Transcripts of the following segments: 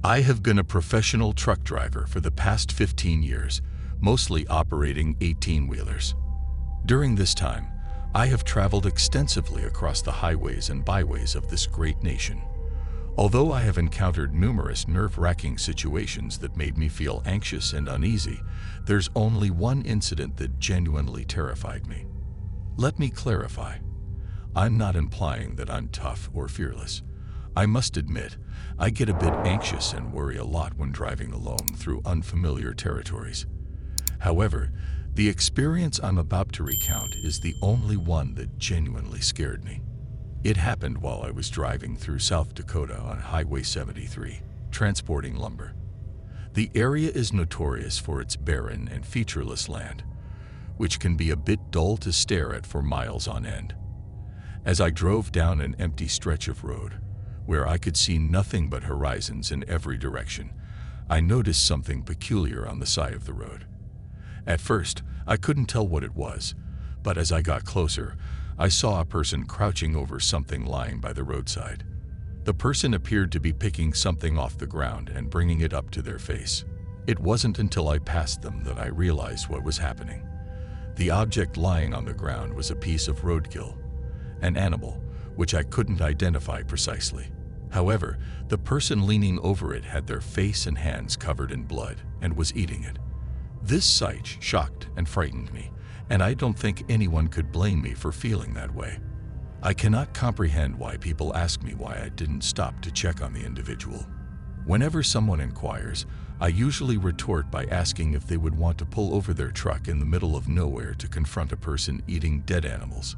I have been a professional truck driver for the past 15 years, mostly operating 18-wheelers. During this time, I have traveled extensively across the highways and byways of this great nation. Although I have encountered numerous nerve-wracking situations that made me feel anxious and uneasy, there's only one incident that genuinely terrified me. Let me clarify. I'm not implying that I'm tough or fearless. I must admit, I get a bit anxious and worry a lot when driving alone through unfamiliar territories. However, the experience I'm about to recount is the only one that genuinely scared me. It happened while I was driving through South Dakota on Highway 73, transporting lumber. The area is notorious for its barren and featureless land, which can be a bit dull to stare at for miles on end. As I drove down an empty stretch of road, where I could see nothing but horizons in every direction, I noticed something peculiar on the side of the road. At first, I couldn't tell what it was, but as I got closer, I saw a person crouching over something lying by the roadside. The person appeared to be picking something off the ground and bringing it up to their face. It wasn't until I passed them that I realized what was happening. The object lying on the ground was a piece of roadkill, an animal which I couldn't identify precisely. However, the person leaning over it had their face and hands covered in blood and was eating it. This sight shocked and frightened me, and I don't think anyone could blame me for feeling that way. I cannot comprehend why people ask me why I didn't stop to check on the individual. Whenever someone inquires, I usually retort by asking if they would want to pull over their truck in the middle of nowhere to confront a person eating dead animals.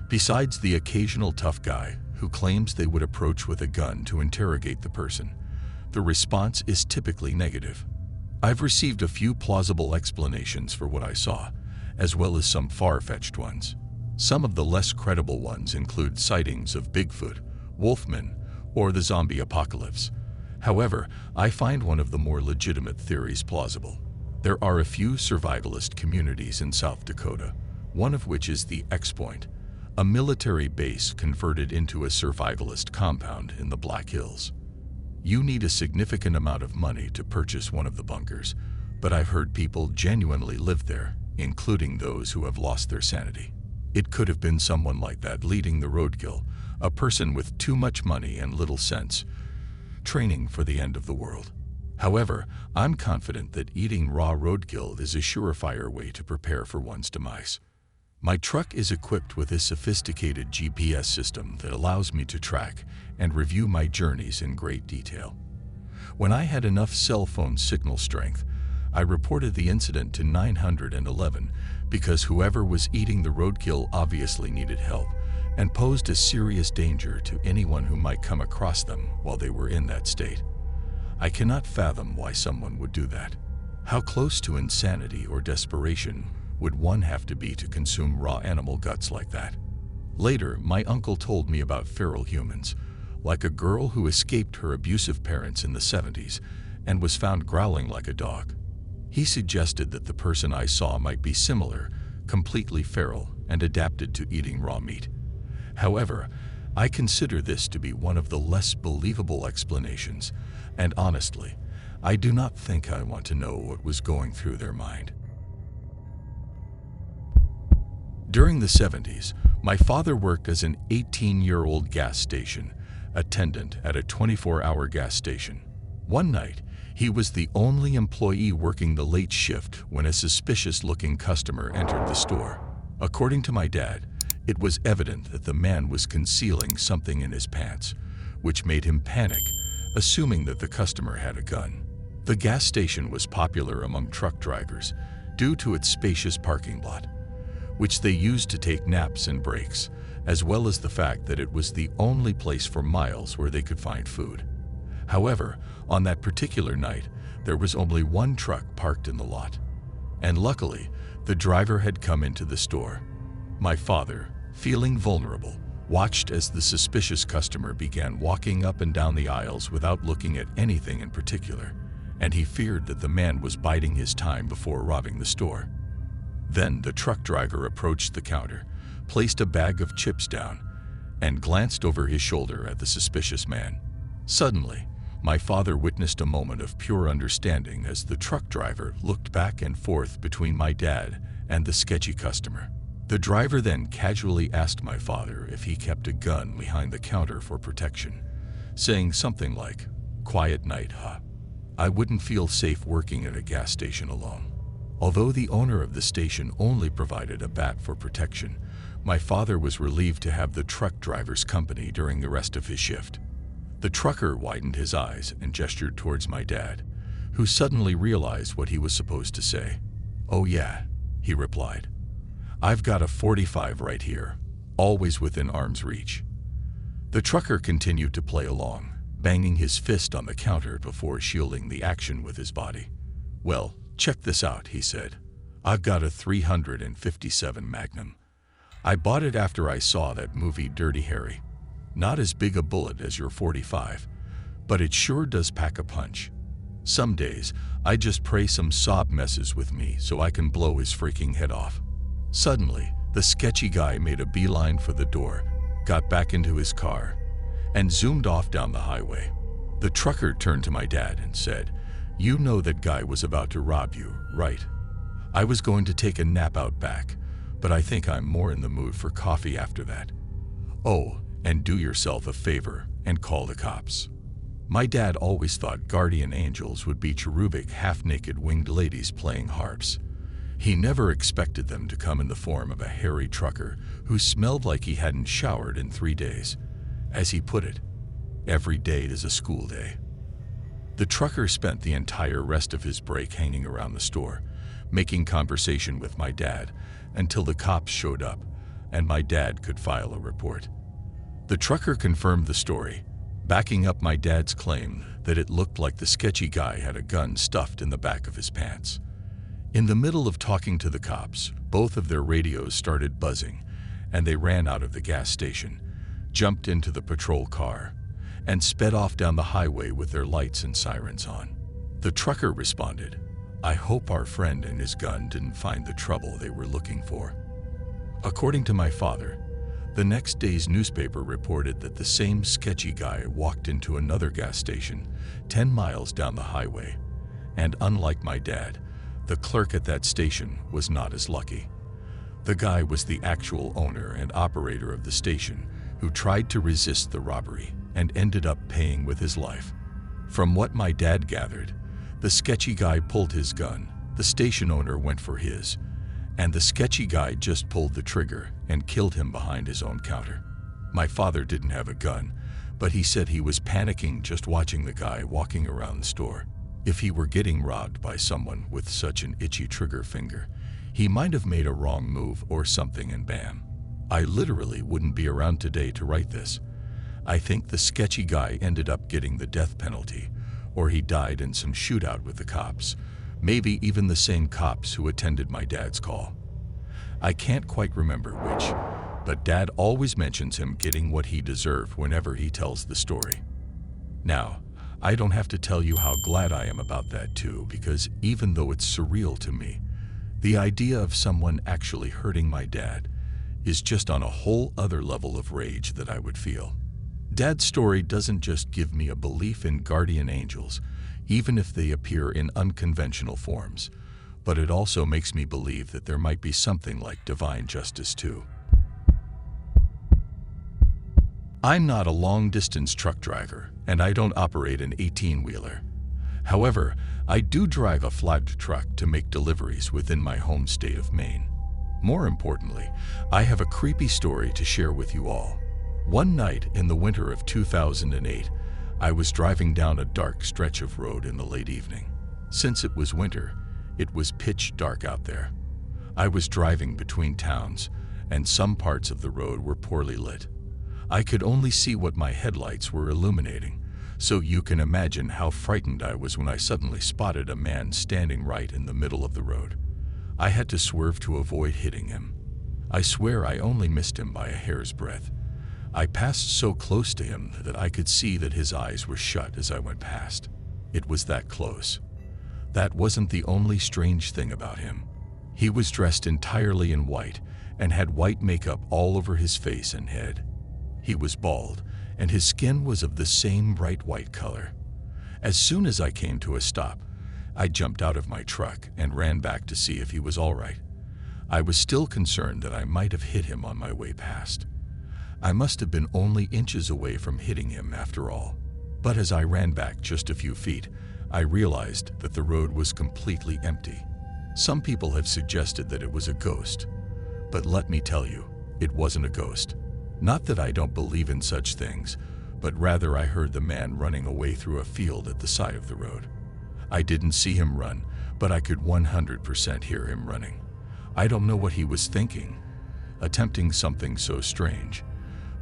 Besides the occasional tough guy who claims they would approach with a gun to interrogate the person, the response is typically negative. I've received a few plausible explanations for what I saw, as well as some far-fetched ones. Some of the less credible ones include sightings of Bigfoot, Wolfmen, or the zombie apocalypse. However, I find one of the more legitimate theories plausible. There are a few survivalist communities in South Dakota, one of which is the X-Point, a military base converted into a survivalist compound in the Black Hills. You need a significant amount of money to purchase one of the bunkers, but I've heard people genuinely live there, including those who have lost their sanity. It could have been someone like that leading the roadkill, a person with too much money and little sense, training for the end of the world. However, I'm confident that eating raw roadkill is a surefire way to prepare for one's demise. My truck is equipped with a sophisticated GPS system that allows me to track and review my journeys in great detail. When I had enough cell phone signal strength, I reported the incident to 911 because whoever was eating the roadkill obviously needed help and posed a serious danger to anyone who might come across them while they were in that state. I cannot fathom why someone would do that. How close to insanity or desperation would one have to be to consume raw animal guts like that? Later, my uncle told me about feral humans, like a girl who escaped her abusive parents in the 70s and was found growling like a dog. He suggested that the person I saw might be similar, completely feral, and adapted to eating raw meat. However, I consider this to be one of the less believable explanations, and honestly, I do not think I want to know what was going through their mind. During the 70s, my father worked as an 18-year-old gas station attendant at a 24-hour gas station. One night, he was the only employee working the late shift when a suspicious-looking customer entered the store. According to my dad, it was evident that the man was concealing something in his pants, which made him panic, assuming that the customer had a gun. The gas station was popular among truck drivers due to its spacious parking lot, which they used to take naps and breaks, as well as the fact that it was the only place for miles where they could find food. However, on that particular night, there was only one truck parked in the lot, and luckily, the driver had come into the store. My father, feeling vulnerable, watched as the suspicious customer began walking up and down the aisles without looking at anything in particular, and he feared that the man was biding his time before robbing the store. Then the truck driver approached the counter, placed a bag of chips down, and glanced over his shoulder at the suspicious man. Suddenly, My father witnessed a moment of pure understanding as the truck driver looked back and forth between my dad and the sketchy customer. The driver then casually asked my father if he kept a gun behind the counter for protection, saying something like, "Quiet night, huh? I wouldn't feel safe working at a gas station alone." Although the owner of the station only provided a bat for protection, my father was relieved to have the truck driver's company during the rest of his shift. The trucker widened his eyes and gestured towards my dad, who suddenly realized what he was supposed to say. "Oh yeah," he replied. "I've got a .45 right here, always within arm's reach." The trucker continued to play along, banging his fist on the counter before shielding the action with his body. "Well, check this out," he said. "I've got a .357 Magnum. I bought it after I saw that movie Dirty Harry. Not as big a bullet as your .45, but it sure does pack a punch. Some days, I just pray some sob messes with me so I can blow his freaking head off." Suddenly, the sketchy guy made a beeline for the door, got back into his car, and zoomed off down the highway. The trucker turned to my dad and said, "You know that guy was about to rob you, right? I was going to take a nap out back, but I think I'm more in the mood for coffee after that. Oh, and do yourself a favor and call the cops." My dad always thought guardian angels would be cherubic, half-naked winged ladies playing harps. He never expected them to come in the form of a hairy trucker who smelled like he hadn't showered in 3 days. As he put it, "Every day is a school day." The trucker spent the entire rest of his break hanging around the store, making conversation with my dad until the cops showed up and my dad could file a report. The trucker confirmed the story, backing up my dad's claim that it looked like the sketchy guy had a gun stuffed in the back of his pants. In the middle of talking to the cops, both of their radios started buzzing, and they ran out of the gas station, jumped into the patrol car, and sped off down the highway with their lights and sirens on. The trucker responded, "I hope our friend and his gun didn't find the trouble they were looking for." According to my father, the next day's newspaper reported that the same sketchy guy walked into another gas station 10 miles down the highway, and unlike my dad, the clerk at that station was not as lucky. The guy was the actual owner and operator of the station who tried to resist the robbery and ended up paying with his life. From what my dad gathered, the sketchy guy pulled his gun, the station owner went for his, and the sketchy guy just pulled the trigger and killed him behind his own counter. My father didn't have a gun, but he said he was panicking just watching the guy walking around the store. If he were getting robbed by someone with such an itchy trigger finger, he might have made a wrong move or something and bam. I literally wouldn't be around today to write this. I think the sketchy guy ended up getting the death penalty, or he died in some shootout with the cops, maybe even the same cops who attended my dad's call. I can't quite remember which, but Dad always mentions him getting what he deserved whenever he tells the story. Now, I don't have to tell you how glad I am about that too, because even though it's surreal to me, the idea of someone actually hurting my dad is just on a whole other level of rage that I would feel. Dad's story doesn't just give me a belief in guardian angels, even if they appear in unconventional forms, but it also makes me believe that there might be something like divine justice too. I'm not a long-distance truck driver, and I don't operate an 18-wheeler. However, I do drive a flagged truck to make deliveries within my home state of Maine. More importantly, I have a creepy story to share with you all. One night in the winter of 2008, I was driving down a dark stretch of road in the late evening. Since it was winter, it was pitch dark out there. I was driving between towns, and some parts of the road were poorly lit. I could only see what my headlights were illuminating, so you can imagine how frightened I was when I suddenly spotted a man standing right in the middle of the road. I had to swerve to avoid hitting him. I swear I only missed him by a hair's breadth. I passed so close to him that I could see that his eyes were shut as I went past. It was that close. That wasn't the only strange thing about him. He was dressed entirely in white and had white makeup all over his face and head. He was bald, and his skin was of the same bright white color. As soon as I came to a stop, I jumped out of my truck and ran back to see if he was all right. I was still concerned that I might have hit him on my way past. I must have been only inches away from hitting him after all. But as I ran back just a few feet, I realized that the road was completely empty. Some people have suggested that it was a ghost, but let me tell you, it wasn't a ghost. Not that I don't believe in such things, but rather I heard the man running away through a field at the side of the road. I didn't see him run, but I could 100% hear him running. I don't know what he was thinking, attempting something so strange,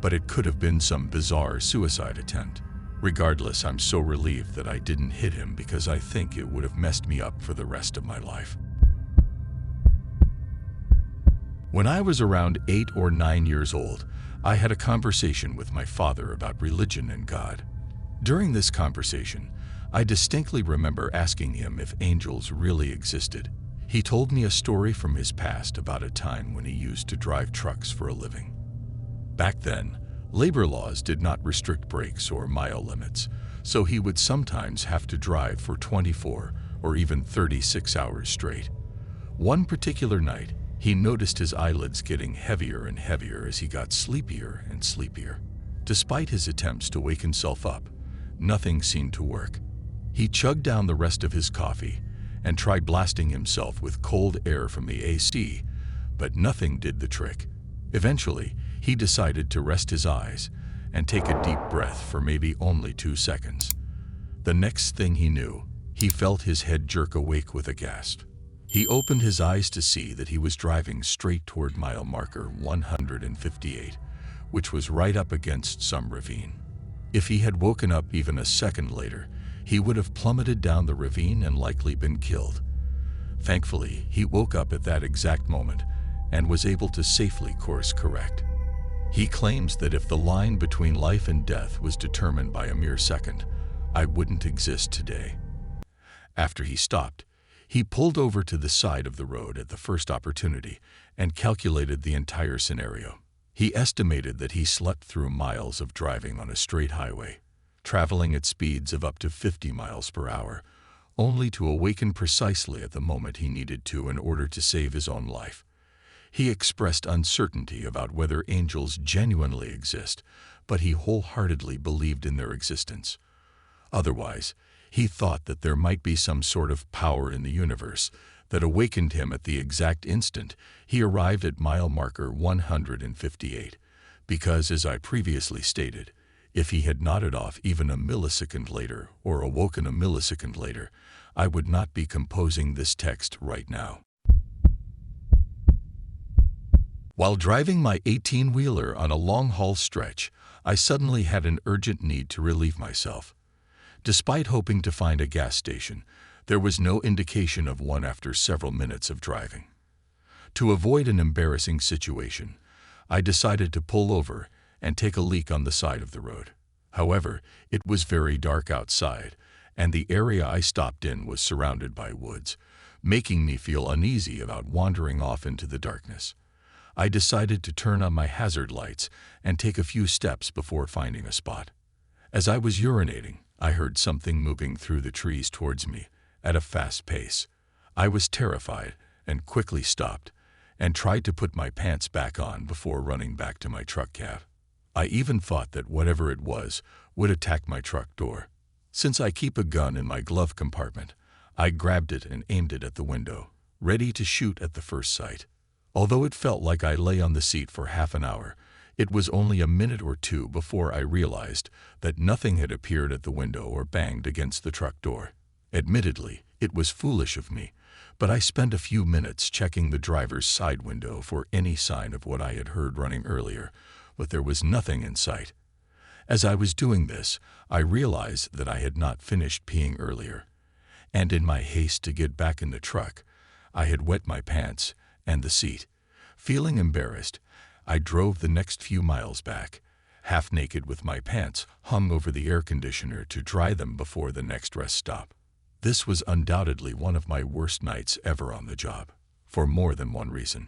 but it could have been some bizarre suicide attempt. Regardless, I'm so relieved that I didn't hit him because I think it would have messed me up for the rest of my life. When I was around 8 or 9 years old, I had a conversation with my father about religion and God. During this conversation, I distinctly remember asking him if angels really existed. He told me a story from his past about a time when he used to drive trucks for a living. Back then, labor laws did not restrict brakes or mile limits, so he would sometimes have to drive for 24 or even 36 hours straight. One particular night, he noticed his eyelids getting heavier and heavier as he got sleepier and sleepier. Despite his attempts to wake himself up, nothing seemed to work. He chugged down the rest of his coffee and tried blasting himself with cold air from the AC, but nothing did the trick. Eventually, he decided to rest his eyes and take a deep breath for maybe only 2 seconds. The next thing he knew, he felt his head jerk awake with a gasp. He opened his eyes to see that he was driving straight toward mile marker 158, which was right up against some ravine. If he had woken up even a second later, he would have plummeted down the ravine and likely been killed. Thankfully, he woke up at that exact moment and was able to safely course correct. He claims that if the line between life and death was determined by a mere second, I wouldn't exist today. After he stopped, he pulled over to the side of the road at the first opportunity and calculated the entire scenario. He estimated that he slept through miles of driving on a straight highway, traveling at speeds of up to 50 miles per hour, only to awaken precisely at the moment he needed to in order to save his own life. He expressed uncertainty about whether angels genuinely exist, but he wholeheartedly believed in their existence. Otherwise, he thought that there might be some sort of power in the universe that awakened him at the exact instant he arrived at mile marker 158, because, as I previously stated, if he had nodded off even a millisecond later or awoken a millisecond later, I would not be composing this text right now. While driving my 18-wheeler on a long-haul stretch, I suddenly had an urgent need to relieve myself. Despite hoping to find a gas station, there was no indication of one after several minutes of driving. To avoid an embarrassing situation, I decided to pull over and take a leak on the side of the road. However, it was very dark outside, and the area I stopped in was surrounded by woods, making me feel uneasy about wandering off into the darkness. I decided to turn on my hazard lights and take a few steps before finding a spot. As I was urinating, I heard something moving through the trees towards me at a fast pace. I was terrified and quickly stopped and tried to put my pants back on before running back to my truck cab. I even thought that whatever it was would attack my truck door. Since I keep a gun in my glove compartment, I grabbed it and aimed it at the window, ready to shoot at the first sight. Although it felt like I lay on the seat for half an hour, it was only a minute or two before I realized that nothing had appeared at the window or banged against the truck door. Admittedly, it was foolish of me, but I spent a few minutes checking the driver's side window for any sign of what I had heard running earlier, but there was nothing in sight. As I was doing this, I realized that I had not finished peeing earlier, and in my haste to get back in the truck, I had wet my pants and the seat. Feeling embarrassed, I drove the next few miles back, half naked with my pants hung over the air conditioner to dry them before the next rest stop. This was undoubtedly one of my worst nights ever on the job, for more than one reason.